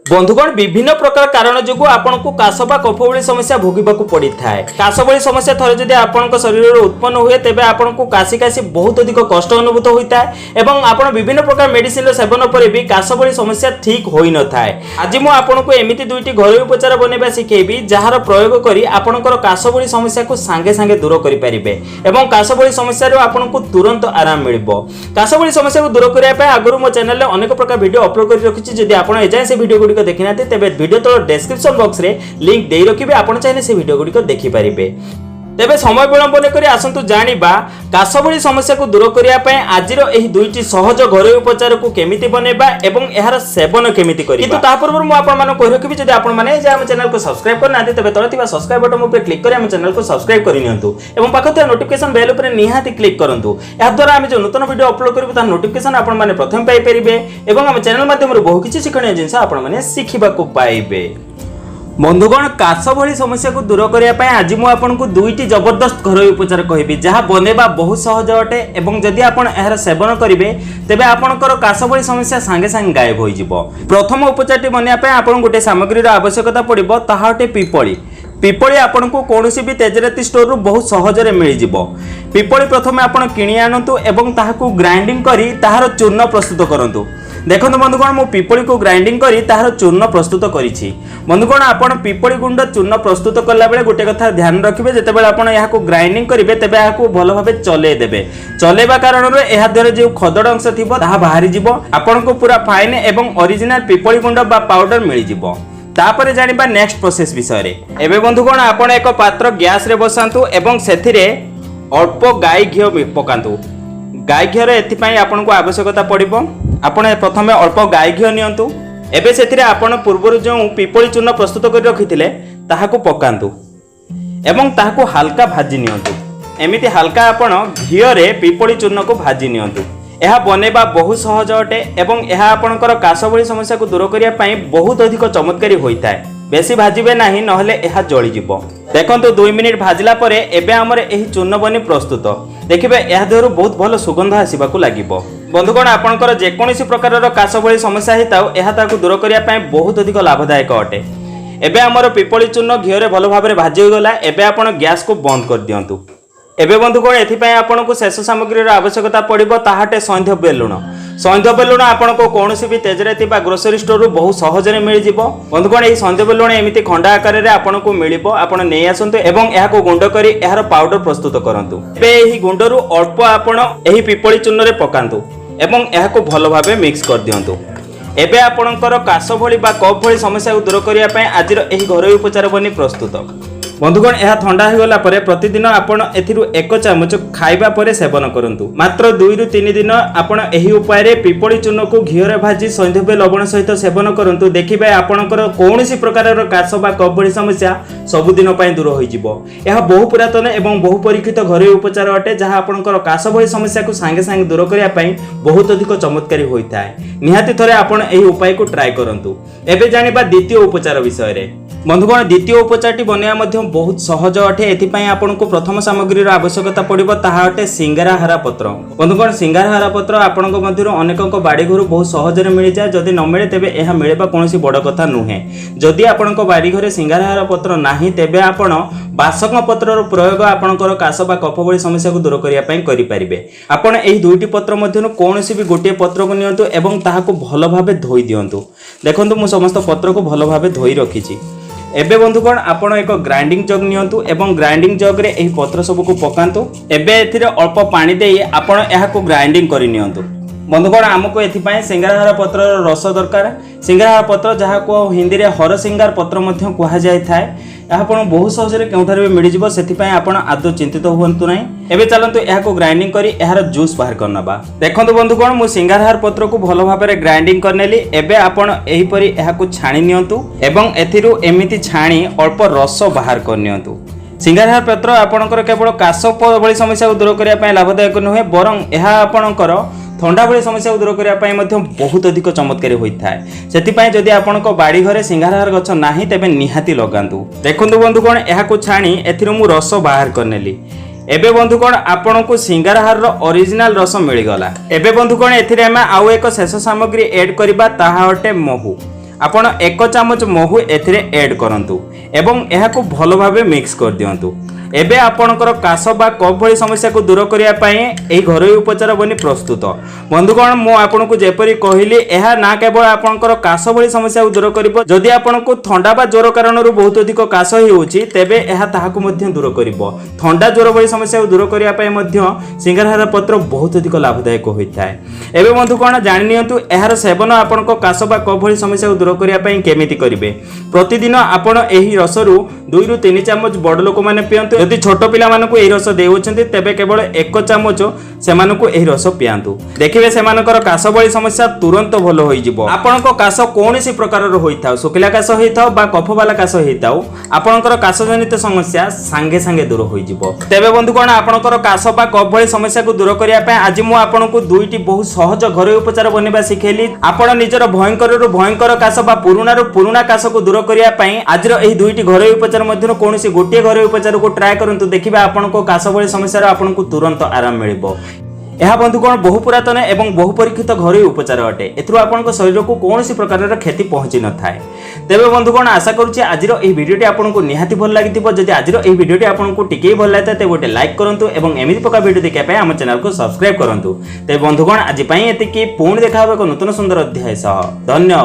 बंधुगण विभिन्न प्रकार कारण जो आपन को काश बा कफ भली समस्या भोगिबाकू पड़ी थाए। काश भली समस्या थरे जदि आपन शरीर में उत्पन्न हुए तेबे आपन को काशी काशी बहुत अधिक कष्ट अनुभूत होता है एवं आपन विभिन्न प्रकार मेडिसिन सेवन पर भी काश भली समस्या ठीक होई न थाए। आज मु आपन को एमिति दुईटी घरोई उपचार बनेबा सिखेबी जार प्रयोग करी आपनकर काश भली समस्या को सांगे सांगे दूर करि परिबे एवं काश भली समस्या रो आपन को तुरंत आराम मिलिबो। काश भली समस्या को दूर करिया पे आगरु मो चैनल रे अनेक प्रकार वीडियो अपलोड करि रखिछि। जदि आपन एजाय से वीडियो गुडी देखि नाते तेबे वीडियो तो डिस्क्रिप्शन बॉक्स रे लिंक देई रखिबे, आपन चाहे से वीडियो गुडी देखि परिबे। तेबे समय विलंब करी आसंतु जानिबा काश भली समस्या को दूर करिया पय आजिर एही दुईटी सहज घरोई उपचार को केमिति बनेबा एवं एहार सेवन केमिति करिबा। किंतु ता पूर्व मु आपन माने कहि रखिबि जदि आपन माने जे हम चैनल को सब्सक्राइब करना नाते तेबे तळे थिबा सब्सक्राइब बटन ऊपर क्लिक करी हम चैनल को सब्सक्राइब करि नियंतु एवं पाखते नोटिफिकेशन बेल ऊपर निहाती क्लिक करंतु। या द्वारा हम जो नूतन वीडियो अपलोड करबो ता नोटिफिकेशन आपन माने प्रथम पाई परिबे एवं हम चैनल माध्यम रे बहु किछि शिखणीय जिंस आपन माने सिखिबा को पाइबे। बंधुगण काश भली समस्या को दूर करने आज मुझे आपको दुईटी जबरदस्त घरोई उपचार कहबी जहाँ बनेबा बहुत सहज अटे एवं जदि आपण एहार सेवन करेंगे तेबे आपणकर काश भली समस्या सांगे सांगे गायब हो जिवो। प्रथम उपचारटी बनाइबा आपण गोटे सामग्रीर आवश्यकता पड़िबो ताहा अटे पिपली। पिपली आपन को कौनसी भी तेजराती स्टोर रु बहुत सहजरे मिल जिवो। पिपली प्रथमे आपण किनि आनंतु एवं ताहाकू ग्राइंडिंग करी ताहार चूर्ण प्रस्तुत करंतु। देखो बंधुगण मु पिपली को ग्राइंडिंग करी ताहार चूर्ण प्रस्तुत करिछि। बंधुगण आपण पिपली गुंड चूर्ण प्रस्तुत कला बेले गोटे कथा ध्यान रखिबे जेतेबेले आपण याहा को ग्राइंडिंग करिवे तेबे याहा को भलो भाबे चले देबे। चलेबा कारण रे एहा द्वारा जे खदड अंश थिबो ताहा बाहरी जिवो। आपण को पूरा फाइन एवं ओरिजिनल पिपली गुंड बा पाउडर मिल जिवो। तापरे जानिबा नेक्स्ट प्रोसेस विषय रे। एबे बंधुगण आपण एक पात्र गैस रे बसांतु एवं सेथिरे अल्प गाय घी पकांतु। गाय घी रे एथिपई आपण को आवश्यकता पड़िबो। आपण प्रथमे अल्प गाय घी नियंतु। एबे सेथिरे आपण पूर्वरु जो पिपली चूर्ण प्रस्तुत कर रखिथिले ताहाकू पकांतु एवं ताहाकू हल्का भाजी नियंतु। एमिति हल्का आपण घी रे पिपली चूर्ण को भाजी नियंतु। यह बनेबा बहुत सहज अटे एवं यह आपणकर काश भली समस्या को दूर करिया पई बहुत अधिक चमत्कारी होइताय। बेसी भाजिबे नाही नहले यह जळि जिवो। देखंतु 2 मिनिट भाजिला परे एबे हमर एही चूर्ण बनी प्रस्तुत। देखिबे यह देहरु बहुत भलो सुगंध आसीबाकू लागिबो। बंधुगण आपणकर जे कोनोसी प्रकारर काश भली समस्या हिताउ यह ताकू दूर करिया पई बहुत अधिक लाभदायक अटे। एबे हमर पिपली चूर्ण घी रे भलो भाबरे भाजी हो गला। एबे आपण गैस को बंद कर दियंतु। एबे बंधुगण एथिपई आपण को शेष सामग्रीर आवश्यकता पड़िबो ताहाटे सैंधव्य लुण। सैंधव्य लुण आपण को कोनोसी भी तेजराती बा ग्रोसरी स्टोर रु बहुत सहजरे मिल जिवो। बंधुगण एही सैंधव्य लुण एमिति खंडा आकार रे आपण को मिलिबो। आपण नै आसंतु एवं एहा को गुंड करी एहार पाउडर प्रस्तुत करंतु। एबे एही गुंड रु अल्प आपण एही पिपली चूर्ण रे पकांतु एवं एहा को भलो भाबे मिक्स कर दियंतु। एबे आपणकर काश भली बा कफ भली समस्या को दूर करिया पय आजिर एही घरोई उपचार बनी प्रस्तुत। बंधुगण यह ठंडा हो गला परे प्रतिदिन आपण एथिरु 1 चामच खाइबा परे सेवन करंतु। मात्र 2 रु 3 दिन आपण एही उपाय रे पिपली चूर्ण को घी रे भाजी सैंधव्य लवण सहित सेवन करंतु। देखिबे आपणकर कोनोसी प्रकारर काश बा कफ भली समस्या सब दिन पय दूर होई जिवो। यह बहु पुरातन एवं बहु परीक्षित घरोई उपचार अटे जहां आपणकर काश भली समस्या को सांगे सांगे दूर करिया पय बहुत अधिक चमत्कारी होइताय। निहाती थरे आपण एही उपाय को ट्राई करंतु। एबे जानिबा द्वितीय उपचार विषय रे। बंधुगण द्वितीय उपचारटी बनया मध्य बहुत सहज अटे। एथिपई आपनको प्रथम सामग्रीर आवश्यकता पड़िबो ताहा अटे सिंगाराहारा पत्र। बंधुगण सिंगाराहारा पत्र आपनको मध्यरु अनेकक बाड़ी घरु बहुत सहजरे मिल जाय। जदि न मिले तेबे एहा मिलेबा कोनोसी बड़ कथा नुहे। जदि आपनको बाड़ी घरे सिंगाराहारा पत्र नाही तेबे आपण बासक पत्रर प्रयोग आपणकर काश बा कफ भली समस्या को दूर करिया पई करि परिबे। आपण एही दुईटी पत्र मध्यरु कोनोसी भी गोटे पत्र को नियंतु एवं ताहाको भलो भाबे धोई दियंतु। देखंतु मु समस्त पत्र को भलो भाबे धोई रखिछि। एबे बंधुगण आपण एक ग्राइंडिंग जग नियंतु एवं ग्राइंडिंग जग रे एही पत्र सब को पकांतु। एबे एथिरे अल्प पानी देई आपण एहा को ग्राइंडिंग करि नियंतु। बंधुगण हमको एथिपई सिंगाराहारा पत्रर रस दरकार। सिंगाराहारा पत्र जहा को हिंदी रे हर सिंगार पत्र मध्य कुहा जाय थाए। यह आपण बहुत सहजरे केउठारे भी मिल जिवो। सेथिपई आपण आदो चिंतित होवंतु नाही। एबे चलंतु एहा को ग्राइंडिंग करी एहार जूस बाहर करनबा। देखंतु बंधुगण मु सिंगाराहार पत्र को भलो भाबरे ग्राइंडिंग करनेली। एबे आपण एही परी एहा को छाणी नियंतु एवं एथिरु एमिति छाणी अल्प रस बाहर कर नियंतु। सिंगाराहार पत्र आपणकर केवल काश भली समस्या को दूर करिया पय लाभदायक नुहे बरं एहा आपणकर थंडा भली समस्या को दूर करिया पय मध्य बहुत अधिक चमत्कारी होइथाय। सेतिपय जदि आपणको बाड़ी घरे सिंगाराहार गछ नाही तेबे निहाती लगांतु। देखंतु बंधुगण एहा को छाणी एथिरु मु रस बाहर करनेली। एबे बंधुगण आपण को सिंगाराहार रो ओरिजिनल रस मिल गला। एबे बंधुगण एथिरे हम आउ एक शेष सामग्री ऐड करिबा ताहा अटे महू। आपण 1 चामच महू एथिरे ऐड करंतु एवं एहाकु भलो भाबे मिक्स कर दियंतु। एबे आपणकर काश बा कफ भली समस्या को दूर करिया पई एही घरोई उपचार बनी प्रस्तुत। बंधुगण मु आपनकु जेपरि कहिली एहा ना केवल आपणकर काश भली समस्या को दूर करिवो, जदि आपनकु ठंडा बा ज्वर कारणरु बहुत अधिक काश हेउची तेबे एहा ताहाकु मध्ये दूर करिवो। ठंडा ज्वर भली समस्या को दूर करिया पई मध्ये सिंगारहारा पत्र बहुत अधिक लाभदायक होइताय। एबे बंधुगण जानि नियंतु एहार सेवन आपनको काश बा कफ भली समस्या को दूर करिया पई केमिति करिवे। प्रतिदिन आपण एही रसरु 2 रु 3 चामच बड़ लोक माने पियंतु। यदि छोट पिला मानकु एही रस देउछन्ति तेबे केवल 1 चामच सेमानकु एही रस पियांतु। देखिबे सेमानकर काश भली समस्या तुरंत भलो होई जिवो। आपनको काश कोनोसी प्रकार रो होइथाउ, सुखिला काश होइथाउ बा कफ वाला काश होइथाउ, आपनकर काश जनित समस्या संगे संगे दूर होई जिवो। तेबे बंधुगण आपनकर काश बा कफ भली समस्या को दूर करिया पय आज मु आपनकु दुईटी बहुत सहज घरोई उपचार बनेबा सिखेली। आपण निजर भयंकर रो भयंकर काश बा पुरुना रो पुरुना काश को दूर करिया पय आज रो एही दुईटी घरोई उपचार मध्ये कोनोसी गोटिए घरोई उपचार को ट्राई करंतु। देखिबा आपनको काश भली समस्या रो आपनको तुरंत आराम मिलिबो। यह बंधुगण बहु पुरातन एवं बहु परीक्षित घरोई उपचार अटे। एथरो आपनको शरीर को कोनोसी प्रकार क्षति पहुंची न थाए। तेबे बंधुगण आशा करूछि आजिर एही भिडियोटी आपनको निहाती भल लागिथिबो। जदि आजिर एही भिडियोटी आपनको टिके भल लागता ते गोटे लाइक करंतु एवं एमिति प्रकार भिडियो देखिया पय हम चैनल को सब्सक्राइब करंतु। तेबे बंधुगण आज पई एतिकी पुणी देखा होबे एक नूतन सुंदर अध्याय सह। धन्यवाद।